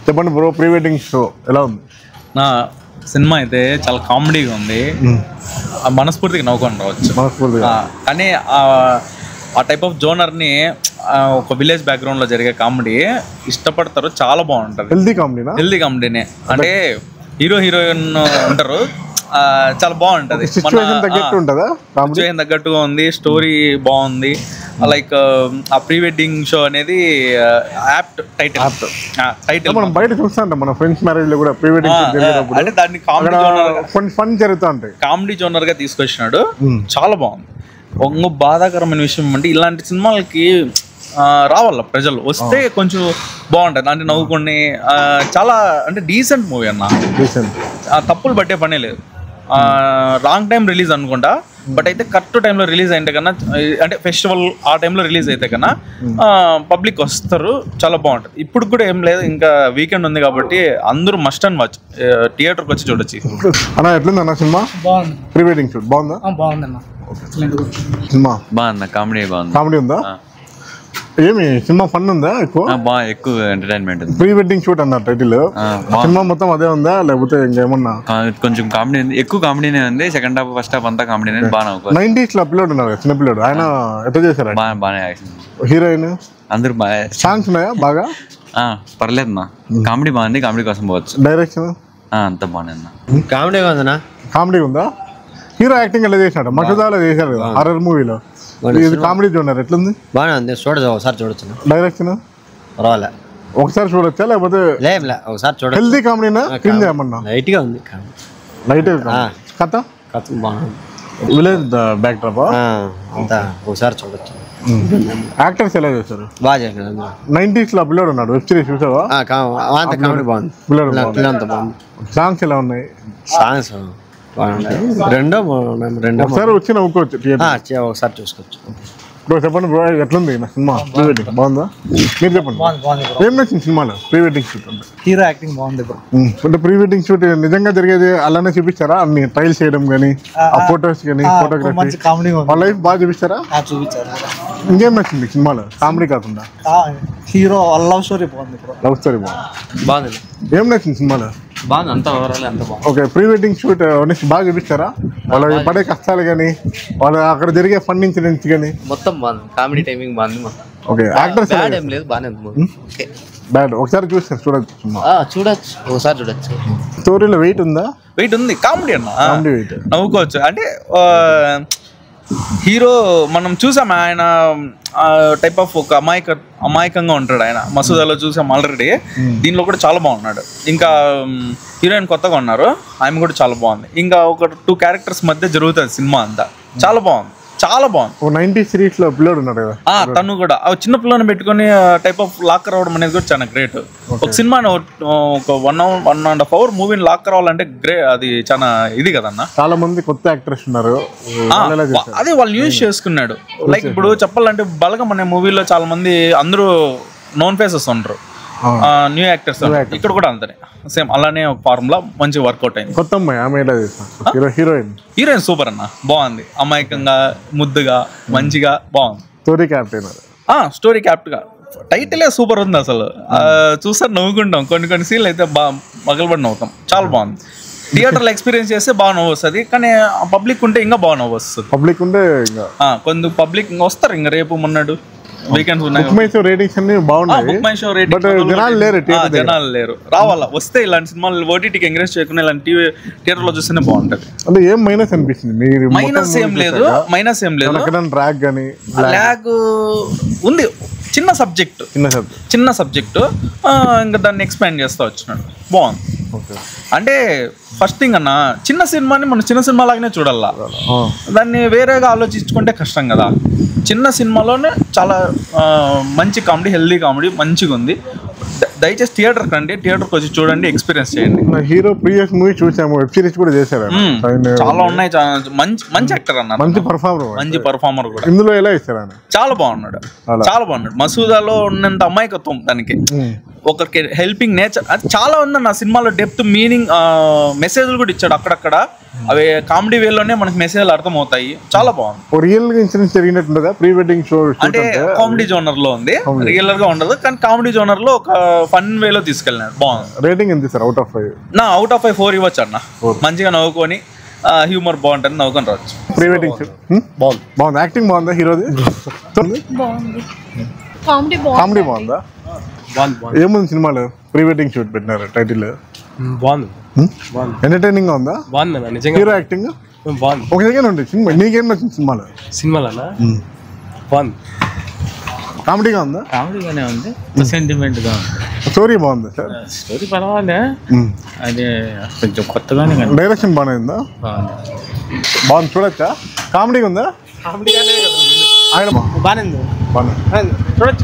చెప్పండి bro, pre wedding show ఎలా ఉంది? నా సినిమా అయితే చాలా కామెడీగా ఉంది, మనస్ఫూర్తిగా నవ్వుకొని రావచ్చు. కానీ ఆ టైప్ ఆఫ్ జోనర్ని ఒక విలేజ్ బ్యాక్గ్రౌండ్లో జరిగే కామెడీ ఇష్టపడతారు, చాలా బాగుంటుంది. హెల్దీ కామెడీనే, అంటే హీరో హీరోయిన్ ఉంటారు, చాలా బాగుంటది. సిచ్యువేషన్ తగ్గట్టుగా ఉంది, స్టోరీ బాగుంది. లైక్ ఆ ప్రీ వెడ్డింగ్ షో అనేది యాప్ట్ టైటిల్ మనం బయట చూస్తాం, మన ఫ్రెండ్స్ మ్యారేజ్ లో కూడా ప్రీ వెడ్డింగ్ అంటే దాన్ని కామెడీ జోనర్ గా తీసుకొచ్చినాడు, చాలా బాగుంది. ఒక బాధాకరమైన విషయం అంటే ఇలాంటి సినిమాలకి రావాల ప్రజలు వస్తే కొంచెం బాగుంటుంది, అంటే నవ్వుకొని చాలా అంటే డీసెంట్ మూవీ అన్న, తప్పులు పట్టే పనే లేదు. రాంగ్ టైం రిలీజ్ అనుకుంటా, బట్ అయితే కరెక్ట్ టైంలో రిలీజ్ అయితే కన్నా, అంటే ఫెస్టివల్ ఆ టైంలో రిలీజ్ అయితే కన్నా పబ్లిక్ వస్తారు, చాలా బాగుంటుంది. ఇప్పుడు కూడా ఏం లేదు, ఇంకా వీకెండ్ ఉంది కాబట్టి అందరూ మస్ట్ అండ్ వాచ్, థియేటర్కి వచ్చి చూడొచ్చు. అన్న ఎట్లుంది అన్న సినిమా? బాగుంది. ప్రీ వెడ్డింగ్ షూట్ బాగుందా? బాగుందన్న, సినిమా బాగుంది, కామెడీ బాగుంది. కామెడీ ఉందా? ఏమి సినిమా ఫన్ ఉందా? ఎక్కువ ఎంటర్టైన్మెంట్. ప్రీ వెడ్డింగ్ షూట్ అన్నారు టైటిల్, సినిమా మొత్తం అదే ఉందా లేకపోతే ఇంకేమన్నా? కొంచెం కామెడీ ఉంది, ఎక్కువ కామెడీనే ఉంది. సెకండ్ హాఫ్ ఫస్ట్ హాఫ్ అంతా కామెడీ బాగా. 90s లో పిల్లోడు ఉన్నారు, చిన్న పిల్లోడు, ఆయన ఎట్లా చేశారు? బాగా హీరోయిన్ అందరూ బాగా. సాంగ్స్ ఉన్నాయా బాగా? పర్లేదు అన్న, కామెడీ బాగుంది, కామెడీ కోసం పోవచ్చు. డైరెక్షన్ అంత బాగుంది అన్న, కామెడీ ఉందన్నా. కామెడీ ఉందా? హీరో యాక్టింగ్ ఎలా చేశాడు? మసూదాలో చేశాడు కదా హారర్ మూవీలో, ఇది కామెడీ జోనర్ ఎట్లుంది? బాగానే ఉంది, చూడదు, ఒకసారి చూడొచ్చు. డైరెక్షన్ పర్వాలే, ఒకసారి చూడొచ్చా లేకపోతే? ఒకసారి చూడ. హెల్దీ కామెడీనా? కింద ఏమన్నా లైట్ గా ఉంది, లైట్ కథ బాగుంది. విలేజ్ బ్యాక్ డ్రాప్ అంతా ఒకసారి చూడొచ్చు. యాక్టర్స్ ఎలా చేశారు? బాగా చేశారు. 90s లో పిల్లోడు ఉన్నాడు, వెబ్ సిరీస్ చూసావా? కామెడీ బాగుంది, పిల్లలంతా బాగుంది. సాంగ్స్ ఎలా ఉన్నాయి? సాంగ్స్ రెండో ఒకసారి వచ్చి నవ్వుకోవచ్చు, ఒకసారి చూసుకోవచ్చు. ఇప్పుడు చెప్పండి బ్రో, ఎట్లుంది నా సినిమా? ప్రీ వెడ్డింగ్ బాగుందా? మీరు చెప్పండి, ఏం నచ్చింది సినిమాలో? ప్రీ వెడ్డింగ్ షూట్ అంటే హీరో యాక్టింగ్ బాగుంది బ్రో. అంటే ప్రీ వెడ్డింగ్ షూట్ నిజంగా జరిగేది అలానే చూపించారా? అన్ని ట్రైల్స్ చేయడం కానీ, ఆ ఫొటోస్ కానీ, ఫోటోగ్రఫీ, వాళ్ళ లైఫ్ బాగా చూపిస్తారా? చూపించారు. ఇంకేం నచ్చింది సినిమాలో కామెడీ కాకుండా? హీరో లవ్ స్టోరీ బాగుంది. లవ్ స్టోరీ బాగుంది. ఏం నచ్చింది సినిమాలో? బాగుంది, అంతా ఓవరాల్ అంతా బాగుంది. ఓకే, ప్రీ వెడ్డింగ్ షూట్ బాగా చూపిస్తారా? వాళ్ళ పడే కష్టాలు కానీ, వాళ్ళ అక్కడ జరిగే ఫన్ ఇన్సిడెంట్స్ కానీ మొత్తం బాగుంది. కామెడీ టైమింగ్ బాగుంది. ఓకే, యాక్టర్స్ ఏం లేదు, బాగానే ఉంది. బ్యాడ్ ఒకసారి చూస్తే చూడొచ్చు, ఒకసారి చూడొచ్చు. స్టోరీలో వెయిట్ ఉందా? వెయిట్ ఉంది, కామెడీ అన్న, కామెడీ వెయిట్ నవ్వుకోవచ్చు. అంటే హీరో మనం చూసాం, ఆయన టైప్ ఆఫ్ ఒక అమాయకంగా ఉంటాడు ఆయన. మసూదాలో చూసాం ఆల్రెడీ, దీనిలో కూడా చాలా బాగున్నాడు. ఇంకా హీరోయిన్ కొత్తగా ఉన్నారు, ఆమె కూడా చాలా బాగుంది. ఇంకా ఒక 2 క్యారెక్టర్స్ మధ్య జరుగుతుంది సినిమా అంతా, చాలా బాగుంది, చాలా బాగుంది. 90s సిరీస్ లో పిల్లోడు ఉన్నాడు కదా, తను కూడా చిన్న పిల్లని పెట్టుకుని టైప్ ఆఫ్ లాక్ రావడం అనేది కూడా చాలా గ్రేట్. ఒక సినిమాని ఒక 1.5 hour మూవీని లాక్ రావాలంటే అది చాలా ఇది కదన్న. చాలా మంది కొత్త యాక్టర్స్ ఉన్నారు, అదే వాళ్ళు యూజ్ చేసుకున్నాడు. లైక్ ఇప్పుడు చెప్పాలంటే బలగం అనే మూవీలో చాలా మంది అందరూ నోన్ ఫేసెస్ ఉంటారు, న్యూ యాక్టర్స్. ఇక్కడ కూడా అంతనే సేమ్ అలానే ఒక ఫార్ములా మంచి వర్కౌట్ అయింది. కొత్త అమ్మాయి ఆమె హీరోయిన్ సూపర్ అన్న, బాగుంది, అమాయకంగా, ముద్దుగా, మంచిగా బాగుంది. స్టోరీ క్యాప్ట్ గా టైటిలే సూపర్ ఉంది అసలు. చూస్తే నవ్వుకుంటాం, కొన్ని సీన్లు అయితే మగలబడి నవ్వుతాం, చాలా బాగుంది. థియేటర్లో ఎక్స్పీరియన్స్ చేస్తే బాగా నవ్వు వస్తుంది, కానీ పబ్లిక్ ఉంటే ఇంకా బాగా నవ్వు వస్తుంది. కొంచెం పబ్లిక్ ఇంకా వస్తారు, ఇంకా రేపు మొన్నడు వీకెండ్స్ ఉన్నాయి. జనాలు లేరు, రావాలా, వస్తే ఇలాంటి సినిమాలు ఓటీటీకి ఎంకరేజ్ చేయకుండా ఇలాంటి థియేటర్ లో చూస్తేనే బాగుంటది. మైనస్ ఏం లేదు, ల్యాగ్ ఉంది, చిన్న సబ్జెక్టు ఇంకా దాన్ని ఎక్స్పాండ్ చేస్తా వచ్చినాడు, బాగుంది. అంటే ఫస్ట్ థింగ్ అన్న, చిన్న సినిమాని మనం చిన్న సినిమా లాగానే చూడాలా, దాన్ని వేరేగా ఆలోచించుకుంటే కష్టం కదా. చిన్న సినిమాలోనే చాలా మంచి కామెడీ, హెల్దీ కామెడీ మంచిగా ఉంది. దయచేసి థియేటర్కి రండి, థియేటర్కి వచ్చి చూడండి, ఎక్స్పీరియన్స్ చేయండి. హీరో ప్రీవియస్ మూవీ చూసాము, వెబ్ సిరీస్ కూడా చేశారు, చాలా ఉన్నాయి. మంచి యాక్టర్ అన్న, మంచి పర్ఫార్మర్ కూడా. ఇందులో ఎలా ఇస్తారు? చాలా బాగున్నాడు, చాలా బాగున్నాడు. మసూదాలో ఉన్నంత అమాయకత్వం దానికి, ఒకరికి హెల్పింగ్ నేచర్, అది చాలా ఉందన్న సినిమాలో. డెప్త్, మీనింగ్, మెసేజ్లు కూడా ఇచ్చాడు అక్కడక్కడ. అవి కామెడీ వేలోనే మనకి మెసేజ్లు అర్థమవుతాయి, చాలా బాగుంది. రియల్ గా ఇన్సిడెంట్స్ జరిగినట్టుందా ప్రీ వెడ్డింగ్ షో? అంటే కామెడీ జోనర్ లో ఉంది, రెగ్యులర్ గా ఉండదు, కానీ కామెడీ జోనర్ లో ఒక ఫన్ వేలో తీసుకెళ్ళినాడు, బాగుంది. రేటింగ్ ఎంత సార్ అవుట్ ఆఫ్ 5? నా అవుట్ ఆఫ్ 4 ఇవ్వచ్చు అన్న. మంచిగా నవ్వుకొని హ్యూమర్ బాగుంటుంది, నవ్వుకొని రావచ్చు. ప్రీ వెడ్డింగ్ షో బాగుంది. యాక్టింగ్ బాగుందా హీరోది? కామెడీ బాగుందా? ఏముంది సినిమాలో? ప్రీ వెడ్డింగ్ షూట్ పెట్టినారు టైటిల్. బాగుంది, ఎంటర్టైనింగ్ గా ఉందా? బాగుంది నిజంగా. హీరో యాక్టింగ్ బాగుంది. ఒక సెకండ్ ఉంది సినిమా. నీకేం నచ్చింది సినిమాలో? సినిమాలన్నా బాగుంది. కామెడీగా ఉందా? కామెడీగానే ఉంది, సెంటిమెంట్ గా ఉంది. స్టోరీ బాగుందా సార్? స్టోరీ పర్వాలే, అది కొంచెం కొత్తగానే కనిపిస్తుంది. డైరెక్షన్ బాగానే ఉందా? బాగుంది, చూడొచ్చా? కామెడీగా ఉందా? బాగానే ఉంది. బాగుంది, చూడొచ్చు.